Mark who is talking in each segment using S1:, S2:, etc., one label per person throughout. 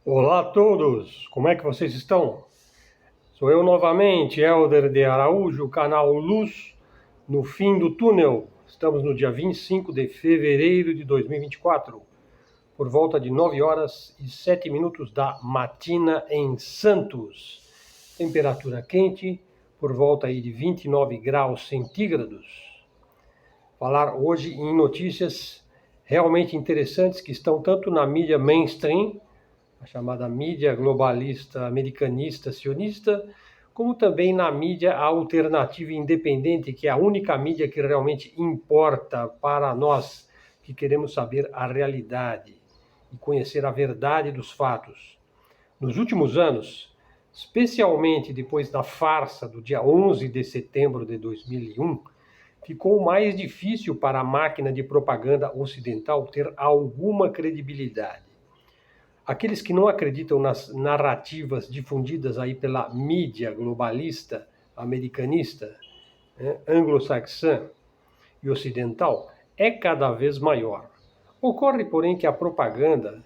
S1: Olá a todos, como é que vocês estão? Sou eu novamente, Helder de Araújo, canal Luz no Fim do Túnel. Estamos no dia 25 de fevereiro de 2024, por volta de 9 horas e 7 minutos da matina em Santos. Temperatura quente, por volta aí de 29 graus centígrados. Falar hoje em notícias realmente interessantes que estão tanto na mídia mainstream, a chamada mídia globalista, americanista, sionista, como também na mídia alternativa e independente, que é a única mídia que realmente importa para nós que queremos saber a realidade e conhecer a verdade dos fatos. Nos últimos anos, especialmente depois da farsa do dia 11 de setembro de 2001, ficou mais difícil para a máquina de propaganda ocidental ter alguma credibilidade. Aqueles que não acreditam nas narrativas difundidas aí pela mídia globalista, americanista, anglo-saxã e ocidental, é cada vez maior. Ocorre, porém, que a propaganda,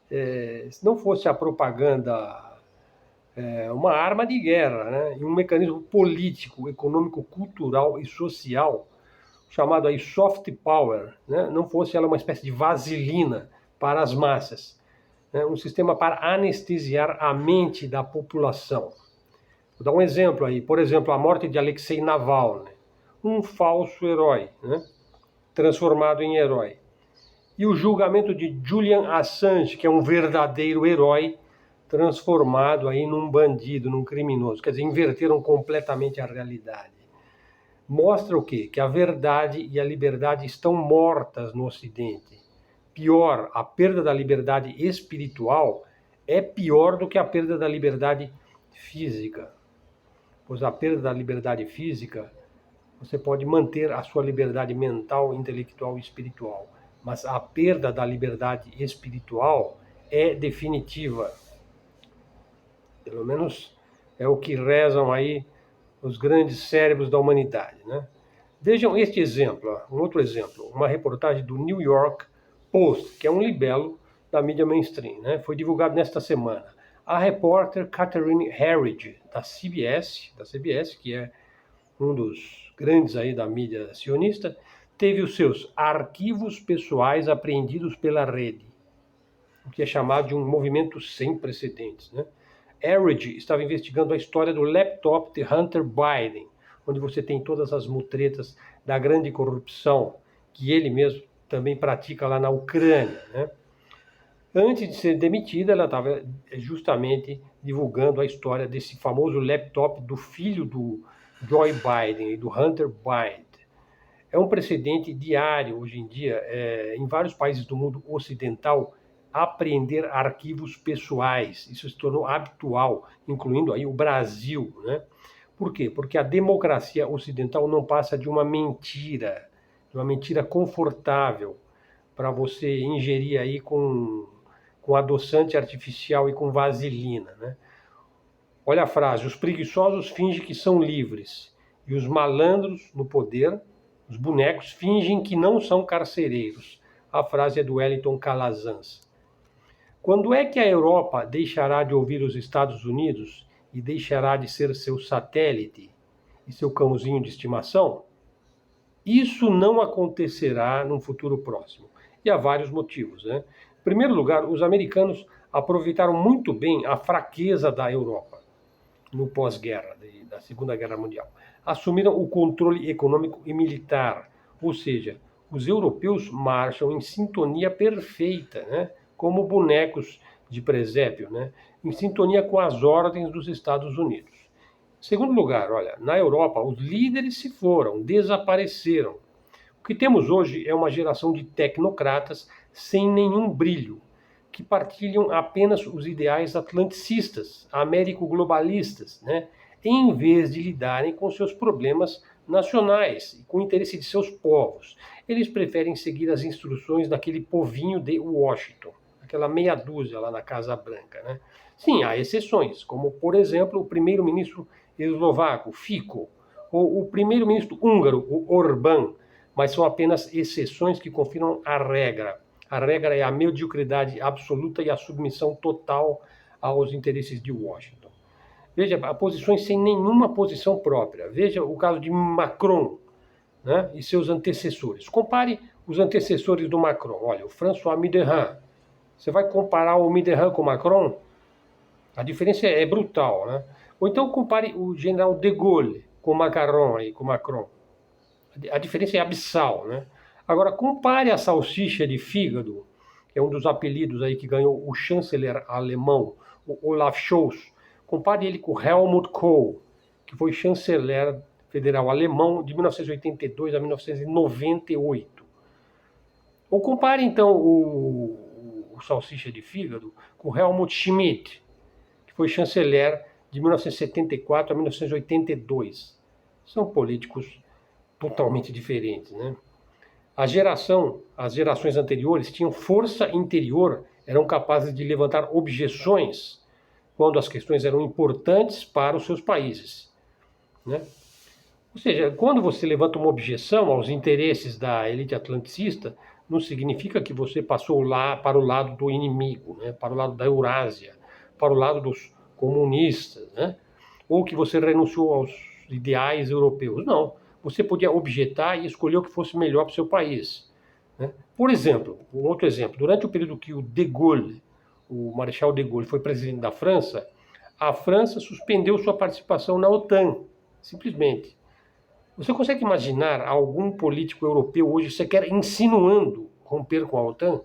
S1: se não fosse a propaganda uma arma de guerra, né, e um mecanismo político, econômico, cultural e social, chamado aí soft power, né, não fosse ela uma espécie de vaselina para as massas, né, um sistema para anestesiar a mente da população. Vou dar um exemplo aí, por exemplo, a morte de Alexei Navalny, um falso herói, né, transformado em herói. E o julgamento de Julian Assange, que é um verdadeiro herói, transformado aí num bandido, num criminoso. Quer dizer, inverteram completamente a realidade. Mostra o quê? Que a verdade e a liberdade estão mortas no Ocidente. Pior, a perda da liberdade espiritual é pior do que a perda da liberdade física. Pois a perda da liberdade física, você pode manter a sua liberdade mental, intelectual e espiritual. Mas a perda da liberdade espiritual é definitiva. Pelo menos é o que rezam aí os grandes cérebros da humanidade, né? Vejam este exemplo, um outro exemplo, uma reportagem do New York Post, que é um libelo da mídia mainstream, né? Foi divulgado nesta semana. A repórter Catherine Herridge, da CBS, que é um dos grandes aí da mídia sionista, teve os seus arquivos pessoais apreendidos pela rede, o que é chamado de um movimento sem precedentes, né? Herridge estava investigando a história do laptop de Hunter Biden, onde você tem todas as mutretas da grande corrupção que ele mesmo também pratica lá na Ucrânia, né? Antes de ser demitida, ela estava justamente divulgando a história desse famoso laptop do filho do Joe Biden e do Hunter Biden. É um precedente diário hoje em dia, em vários países do mundo ocidental, apreender arquivos pessoais. Isso se tornou habitual, incluindo aí o Brasil, né? Por quê? Porque a democracia ocidental não passa de uma mentira confortável para você ingerir aí com adoçante artificial e com vaselina, né? Olha a frase: os preguiçosos fingem que são livres e os malandros no poder, os bonecos, fingem que não são carcereiros. A frase é do Wellington Calazans. Quando é que a Europa deixará de ouvir os Estados Unidos e deixará de ser seu satélite e seu cãozinho de estimação? Isso não acontecerá num futuro próximo. E há vários motivos, né? Em primeiro lugar, os americanos aproveitaram muito bem a fraqueza da Europa no pós-guerra, da Segunda Guerra Mundial. Assumiram o controle econômico e militar, ou seja, os europeus marcham em sintonia perfeita, né? Como bonecos de presépio, né? Em sintonia com as ordens dos Estados Unidos. Em segundo lugar, olha, na Europa, os líderes se foram, desapareceram. O que temos hoje é uma geração de tecnocratas sem nenhum brilho, que partilham apenas os ideais atlanticistas, américo-globalistas, né? Em vez de lidarem com seus problemas nacionais e com o interesse de seus povos. Eles preferem seguir as instruções daquele povinho de Washington, aquela meia dúzia lá na Casa Branca, né? Sim, há exceções, como, por exemplo, o primeiro-ministro eslovaco, Fico, ou o primeiro-ministro húngaro, o Orbán, mas são apenas exceções que confirmam a regra. A regra é a mediocridade absoluta e a submissão total aos interesses de Washington. Veja, posições sem nenhuma posição própria. Veja o caso de Macron, né, e seus antecessores. Compare os antecessores do Macron. Olha, o François Mitterrand. Você vai comparar o Mitterrand com o Macron? A diferença é brutal, né? Ou então compare o general de Gaulle com o Macron e com o Macron. A diferença é abissal, né? Agora, compare a salsicha de fígado, que é um dos apelidos aí que ganhou o chanceler alemão, o Olaf Scholz. Compare ele com Helmut Kohl, que foi chanceler federal alemão de 1982 a 1998. Ou compare, então, o salsicha de fígado com Helmut Schmidt, que foi chanceler de 1974 a 1982. São políticos totalmente diferentes, né? As gerações anteriores tinham força interior, eram capazes de levantar objeções quando as questões eram importantes para os seus países, né? Ou seja, quando você levanta uma objeção aos interesses da elite atlanticista, não significa que você passou lá para o lado do inimigo, né? Para o lado da Eurásia, para o lado dos comunistas, né? Ou que você renunciou aos ideais europeus. Não, você podia objetar e escolher o que fosse melhor para o seu país, né? Por exemplo, um outro exemplo, durante o período que o de Gaulle, o Marechal de Gaulle, foi presidente da França, a França suspendeu sua participação na OTAN, simplesmente. Você consegue imaginar algum político europeu hoje sequer insinuando romper com a OTAN?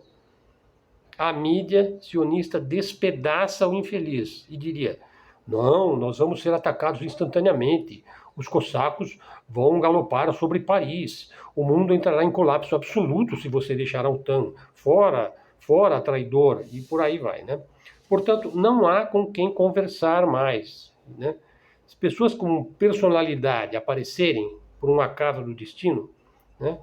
S1: A mídia sionista despedaça o infeliz e diria: não, nós vamos ser atacados instantaneamente, os cossacos vão galopar sobre Paris, o mundo entrará em colapso absoluto se você deixar a OTAN, fora, fora, traidor, e por aí vai, né? Portanto, não há com quem conversar mais, né? Se pessoas com personalidade aparecerem por um acaso do destino, né?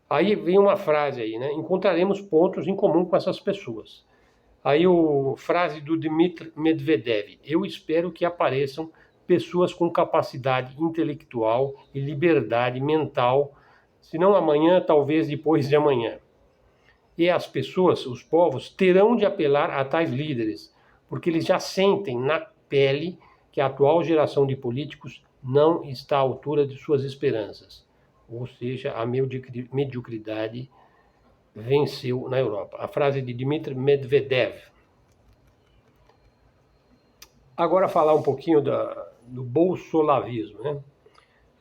S1: Aí vem uma frase aí, né? Encontraremos pontos em comum com essas pessoas. Aí a frase do Dmitry Medvedev: eu espero que apareçam pessoas com capacidade intelectual e liberdade mental, se não amanhã, talvez depois de amanhã. E as pessoas, os povos, terão de apelar a tais líderes, porque eles já sentem na pele que a atual geração de políticos não está à altura de suas esperanças. Ou seja, a mediocridade venceu na Europa. A frase de Dmitry Medvedev. Agora falar um pouquinho do bolsolavismo, né?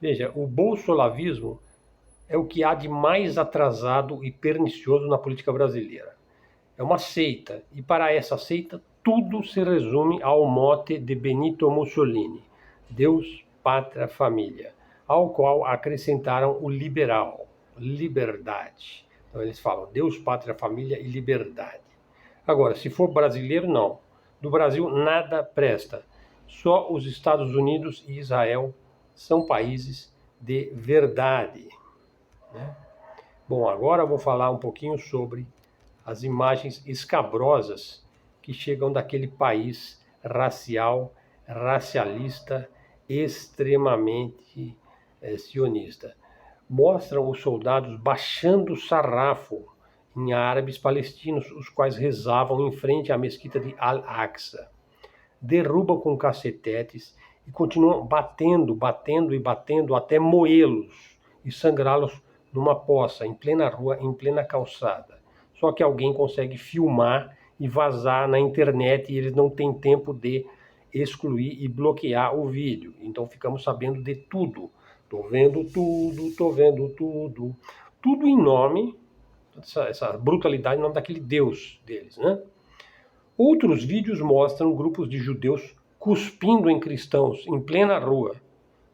S1: Veja, o bolsolavismo é o que há de mais atrasado e pernicioso na política brasileira. É uma seita, e para essa seita tudo se resume ao mote de Benito Mussolini: Deus, Pátria, Família, ao qual acrescentaram o liberal, liberdade. Então eles falam Deus, Pátria, Família e liberdade. Agora, se for brasileiro, não. Do Brasil nada presta. Só os Estados Unidos e Israel são países de verdade, né? Bom, agora eu vou falar um pouquinho sobre as imagens escabrosas que chegam daquele país racialista, extremamente sionista. Mostram os soldados baixando o sarrafo em árabes palestinos, os quais rezavam em frente à mesquita de Al-Aqsa. Derrubam com cacetetes e continuam batendo até moê-los e sangrá-los numa poça, em plena rua, em plena calçada. Só que alguém consegue filmar e vazar na internet e eles não têm tempo de excluir e bloquear o vídeo. Então ficamos sabendo de tudo. Tô vendo tudo. Tudo em nome, essa brutalidade em nome daquele Deus deles, né? Outros vídeos mostram grupos de judeus cuspindo em cristãos em plena rua,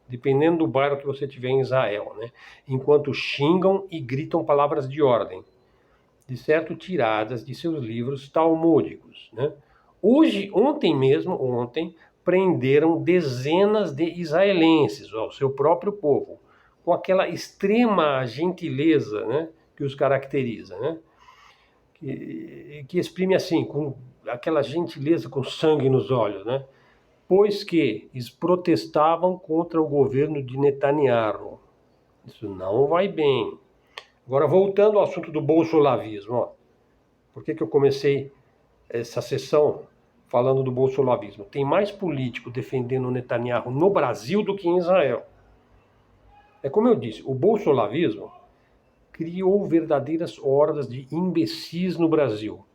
S1: dependendo do bairro que você tiver em Israel, né? Enquanto xingam e gritam palavras de ordem, de certo tiradas de seus livros talmúdicos, né? Ontem, prenderam dezenas de israelenses, o seu próprio povo, com aquela extrema gentileza, né, que os caracteriza, né? Que exprime assim, com aquela gentileza com sangue nos olhos, né? Pois que eles protestavam contra o governo de Netanyahu. Isso não vai bem. Agora, voltando ao assunto do bolsolavismo, ó. Por que eu comecei essa sessão falando do bolsonavismo? Tem mais político defendendo o Netanyahu no Brasil do que em Israel. É como eu disse, o bolsonavismo criou verdadeiras hordas de imbecis no Brasil.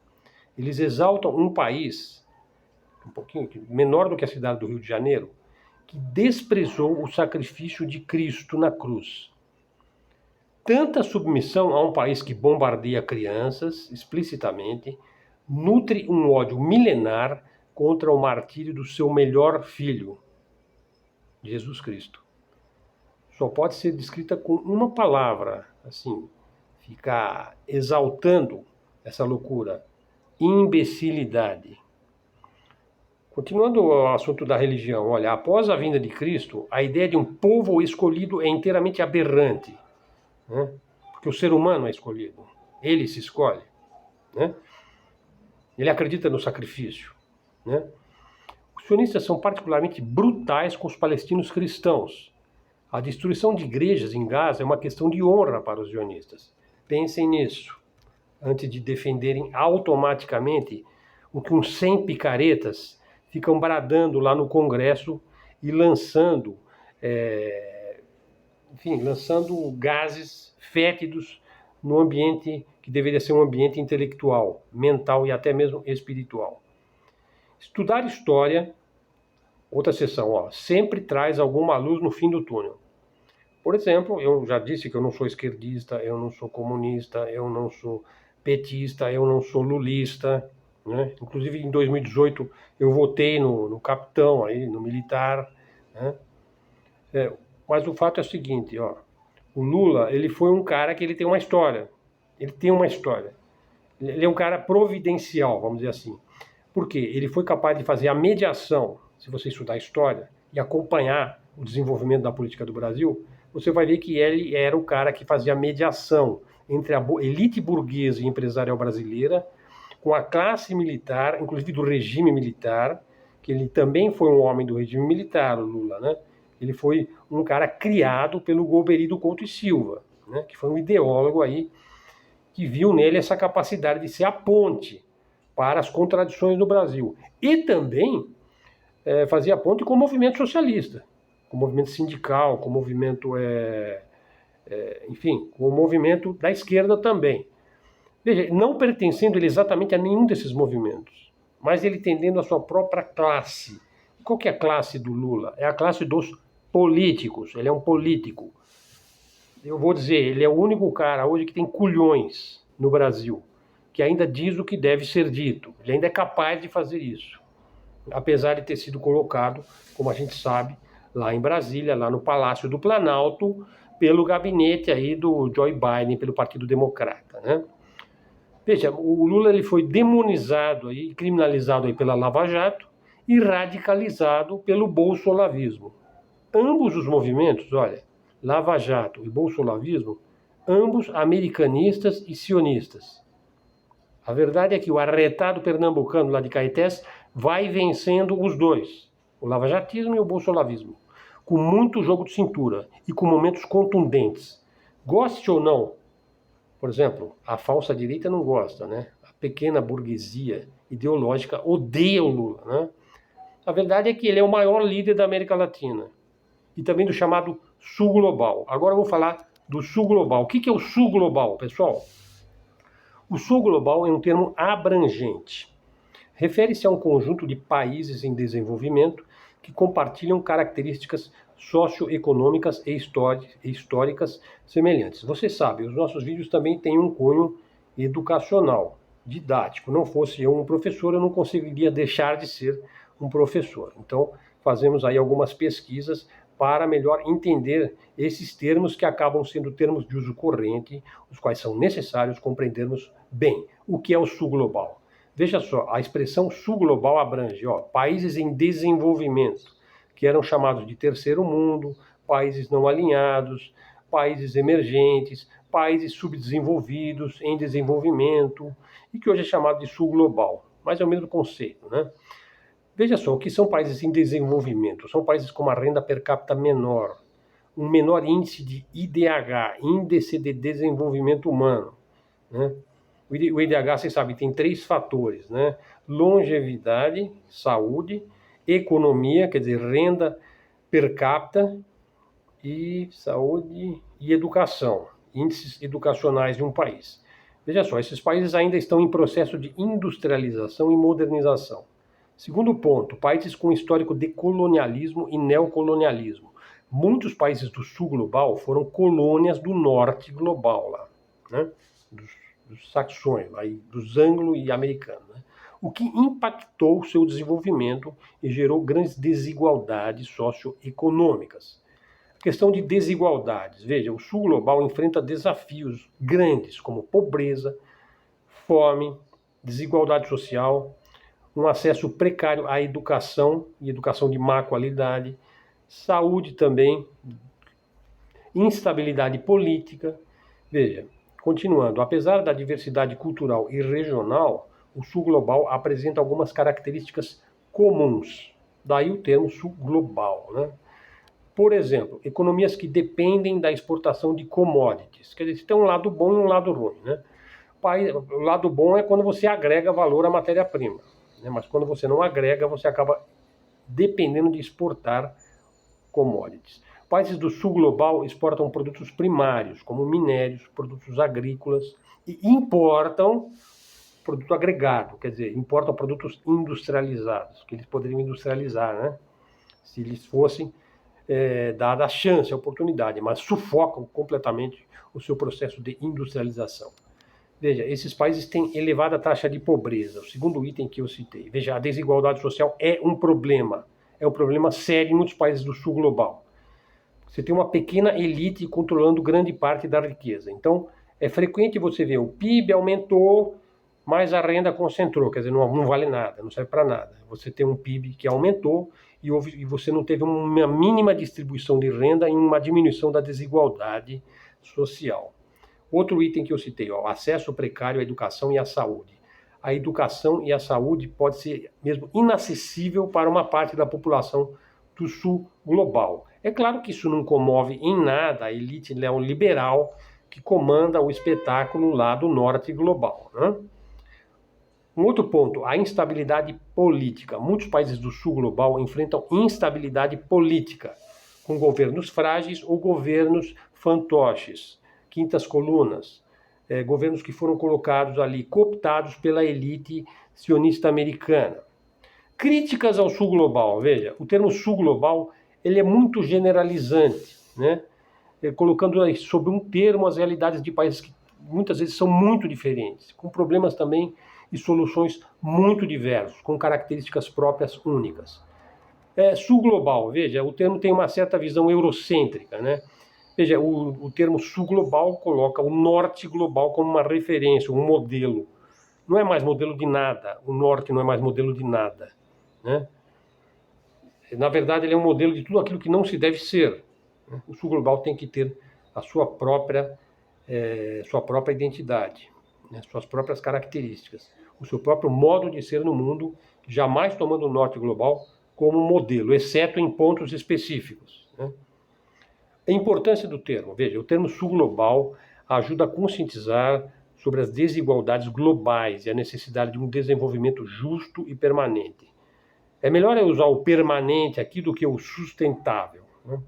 S1: Eles exaltam um país, um pouquinho menor do que a cidade do Rio de Janeiro, que desprezou o sacrifício de Cristo na cruz. Tanta submissão a um país que bombardeia crianças explicitamente, nutre um ódio milenar contra o martírio do seu melhor filho, Jesus Cristo. Só pode ser descrita com uma palavra, assim, ficar exaltando essa loucura: imbecilidade. Continuando o assunto da religião, olha, após a vinda de Cristo, a ideia de um povo escolhido é inteiramente aberrante, né? Porque o ser humano é escolhido, ele se escolhe, né? Ele acredita no sacrifício, né? Os sionistas são particularmente brutais com os palestinos cristãos. A destruição de igrejas em Gaza é uma questão de honra para os sionistas. Pensem nisso, antes de defenderem automaticamente o que uns 100 picaretas ficam bradando lá no Congresso e lançando gases fétidos no ambiente que deveria ser um ambiente intelectual, mental e até mesmo espiritual. Estudar história, outra sessão, sempre traz alguma luz no fim do túnel. Por exemplo, eu já disse que eu não sou esquerdista, eu não sou comunista, eu não sou petista, eu não sou lulista, né? Inclusive em 2018 eu votei no capitão, aí, no militar, né? Mas o fato é o seguinte, o Lula, ele foi um cara que ele tem uma história. Ele tem uma história. Ele é um cara providencial, vamos dizer assim. Por quê? Ele foi capaz de fazer a mediação, se você estudar a história e acompanhar o desenvolvimento da política do Brasil, você vai ver que ele era o cara que fazia a mediação entre a elite burguesa e empresarial brasileira com a classe militar, inclusive do regime militar, que ele também foi um homem do regime militar, o Lula, né? Ele foi um cara criado pelo Golbery Couto e Silva, né? Que foi um ideólogo aí que viu nele essa capacidade de ser a ponte para as contradições do Brasil. E também fazia a ponte com o movimento socialista, com o movimento sindical, com o movimento, enfim, com o movimento da esquerda também. Veja, não pertencendo ele exatamente a nenhum desses movimentos, mas ele tendendo a sua própria classe. Qual que é a classe do Lula? É a classe dos políticos, ele é um político. Eu vou dizer, ele é o único cara hoje que tem culhões no Brasil, que ainda diz o que deve ser dito. Ele ainda é capaz de fazer isso, apesar de ter sido colocado, como a gente sabe, lá em Brasília, lá no Palácio do Planalto, pelo gabinete aí do Joe Biden, pelo Partido Democrata, né? Veja, o Lula ele foi demonizado e criminalizado aí pela Lava Jato e radicalizado pelo bolsonavismo. Ambos os movimentos, olha, Lava Jato e bolsonavismo, ambos americanistas e sionistas. A verdade é que o arretado pernambucano lá de Caetés vai vencendo os dois, o lavajatismo e o bolsonavismo, com muito jogo de cintura e com momentos contundentes. Goste ou não, por exemplo, a falsa direita não gosta, né? A pequena burguesia ideológica odeia o Lula, né? A verdade é que ele é o maior líder da América Latina e também do chamado Sul Global. Agora eu vou falar do Sul Global. O que é o Sul Global, pessoal? O Sul Global é um termo abrangente. Refere-se a um conjunto de países em desenvolvimento que compartilham características socioeconômicas e históricas semelhantes. Você sabe, os nossos vídeos também têm um cunho educacional, didático. Não fosse eu um professor, eu não conseguiria deixar de ser um professor. Então, fazemos aí algumas pesquisas para melhor entender esses termos que acabam sendo termos de uso corrente, os quais são necessários compreendermos bem o que é o Sul Global. Veja só, a expressão Sul Global abrange países em desenvolvimento, que eram chamados de terceiro mundo, países não alinhados, países emergentes, países subdesenvolvidos, em desenvolvimento, e que hoje é chamado de Sul Global. Mas é o mesmo conceito, né? Veja só, o que são países em desenvolvimento? São países com uma renda per capita menor, um menor índice de IDH, Índice de Desenvolvimento Humano, né? O IDH, vocês sabem, tem 3 fatores, né? Longevidade, saúde, economia, quer dizer, renda per capita, e saúde e educação, índices educacionais de um país. Veja só, esses países ainda estão em processo de industrialização e modernização. Segundo ponto, países com histórico de colonialismo e neocolonialismo. Muitos países do sul global foram colônias do norte global, lá, né? dos saxões, lá, dos anglo e americanos, né? O que impactou o seu desenvolvimento e gerou grandes desigualdades socioeconômicas. Questão de desigualdades. Veja, o sul global enfrenta desafios grandes, como pobreza, fome, desigualdade social, um acesso precário à educação, e educação de má qualidade, saúde também, instabilidade política. Veja, continuando, apesar da diversidade cultural e regional, o sul global apresenta algumas características comuns. Daí o termo sul global, né? Por exemplo, economias que dependem da exportação de commodities. Quer dizer, tem um lado bom e um lado ruim, né? O lado bom é quando você agrega valor à matéria-prima, né? Mas quando você não agrega, você acaba dependendo de exportar commodities. Países do sul global exportam produtos primários, como minérios, produtos agrícolas, e importam produto agregado, quer dizer, importam produtos industrializados, que eles poderiam industrializar, né? Se eles fossem dada a chance, a oportunidade, mas sufocam completamente o seu processo de industrialização. Veja, esses países têm elevada taxa de pobreza, o segundo item que eu citei. Veja, a desigualdade social é um problema sério em muitos países do sul global. Você tem uma pequena elite controlando grande parte da riqueza. Então, é frequente você ver o PIB aumentou, mas a renda concentrou, quer dizer, não vale nada, não serve para nada. Você tem um PIB que aumentou e você não teve uma mínima distribuição de renda e uma diminuição da desigualdade social. Outro item que eu citei, acesso precário à educação e à saúde. A educação e a saúde pode ser mesmo inacessível para uma parte da população do sul global. É claro que isso não comove em nada a elite neoliberal que comanda o espetáculo lá do norte global, né? Um outro ponto, a instabilidade política. Muitos países do sul global enfrentam instabilidade política, com governos frágeis ou governos fantoches, quintas colunas, governos que foram colocados ali, cooptados pela elite sionista americana. Críticas ao sul global. Veja, o termo sul global ele é muito generalizante, né? Colocando sob um termo as realidades de países que muitas vezes são muito diferentes, com problemas também e soluções muito diversos, com características próprias únicas. Sul global, veja, o termo tem uma certa visão eurocêntrica, né? Veja, o termo sul global coloca o norte global como uma referência, um modelo. Não é mais modelo de nada, o norte não é mais modelo de nada, né? Na verdade, ele é um modelo de tudo aquilo que não se deve ser. O sul global tem que ter a sua própria identidade, né? Suas próprias características, o seu próprio modo de ser no mundo, jamais tomando o norte global como modelo, exceto em pontos específicos, né? A importância do termo, veja, o termo sul global ajuda a conscientizar sobre as desigualdades globais e a necessidade de um desenvolvimento justo e permanente. É melhor usar o permanente aqui do que o sustentável, né?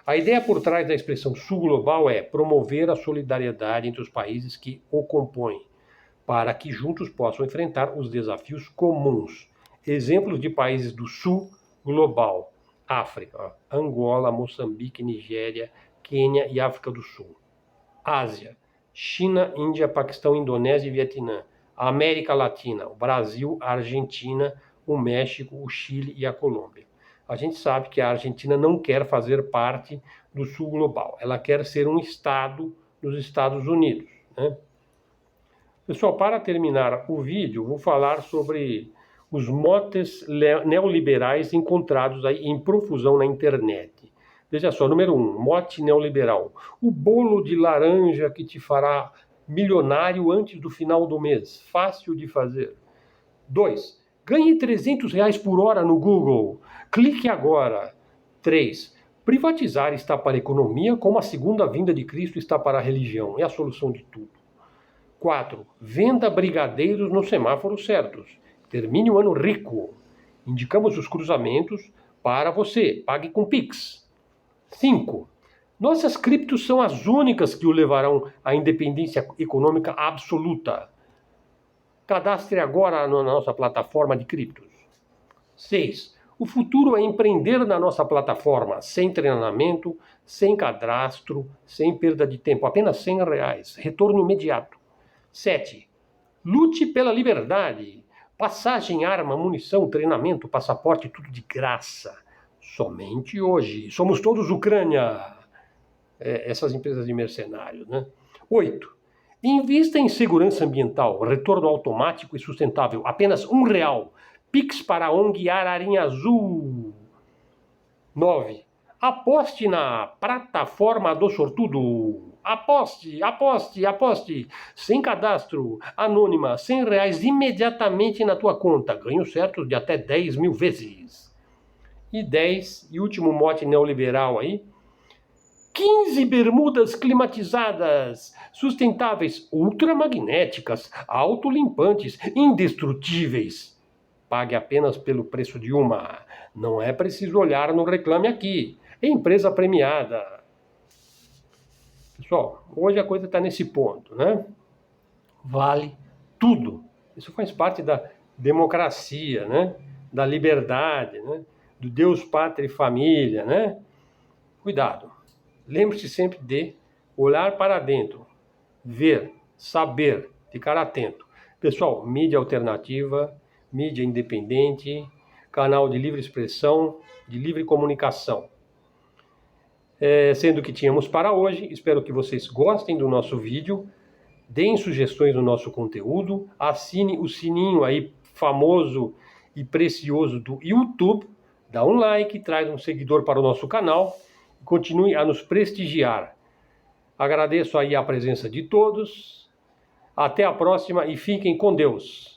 S1: A ideia por trás da expressão sul global é promover a solidariedade entre os países que o compõem, para que juntos possam enfrentar os desafios comuns. Exemplos de países do sul global: África, Angola, Moçambique, Nigéria, Quênia e África do Sul. Ásia, China, Índia, Paquistão, Indonésia e Vietnã. América Latina, o Brasil, a Argentina, o México, o Chile e a Colômbia. A gente sabe que a Argentina não quer fazer parte do sul global. Ela quer ser um estado dos Estados Unidos, né? Pessoal, para terminar o vídeo, vou falar sobre os motes neoliberais encontrados aí em profusão na internet. Veja só, número 1, mote neoliberal. O bolo de laranja que te fará milionário antes do final do mês. Fácil de fazer. 2, ganhe R$300 por hora no Google. Clique agora. 3, privatizar está para a economia como a segunda vinda de Cristo está para a religião. É a solução de tudo. 4. Venda brigadeiros nos semáforos certos. Termine o ano rico. Indicamos os cruzamentos para você. Pague com Pix. 5. Nossas criptos são as únicas que o levarão à independência econômica absoluta. Cadastre agora na nossa plataforma de criptos. 6. O futuro é empreender na nossa plataforma, sem treinamento, sem cadastro, sem perda de tempo, apenas R$100, retorno imediato. 7. Lute pela liberdade. Passagem, arma, munição, treinamento, passaporte, tudo de graça. Somente hoje. Somos todos Ucrânia. Essas empresas de mercenários, né? 8. Invista em segurança ambiental, retorno automático e sustentável, apenas R$1. Pix para a ONG Ararinha Azul. 9. Aposte na plataforma do sortudo. Aposte, aposte, aposte. Sem cadastro, anônima, R$100 imediatamente na tua conta. Ganho certo de até 10 mil vezes. E 10, e último mote neoliberal aí. 15 bermudas climatizadas, sustentáveis, ultramagnéticas, autolimpantes, indestrutíveis. Pague apenas pelo preço de uma. Não é preciso olhar no Reclame Aqui. É empresa premiada. Pessoal, hoje a coisa está nesse ponto, né? Vale tudo. Isso faz parte da democracia, né? Da liberdade, né? Do Deus, Pátria e Família, né? Cuidado. Lembre-se sempre de olhar para dentro, ver, saber, ficar atento. Pessoal, mídia alternativa, mídia independente, canal de livre expressão, de livre comunicação. Sendo que tínhamos para hoje, espero que vocês gostem do nosso vídeo, deem sugestões no nosso conteúdo, assine o sininho aí famoso e precioso do YouTube, dá um like, traz um seguidor para o nosso canal e continue a nos prestigiar. Agradeço aí a presença de todos, até a próxima e fiquem com Deus.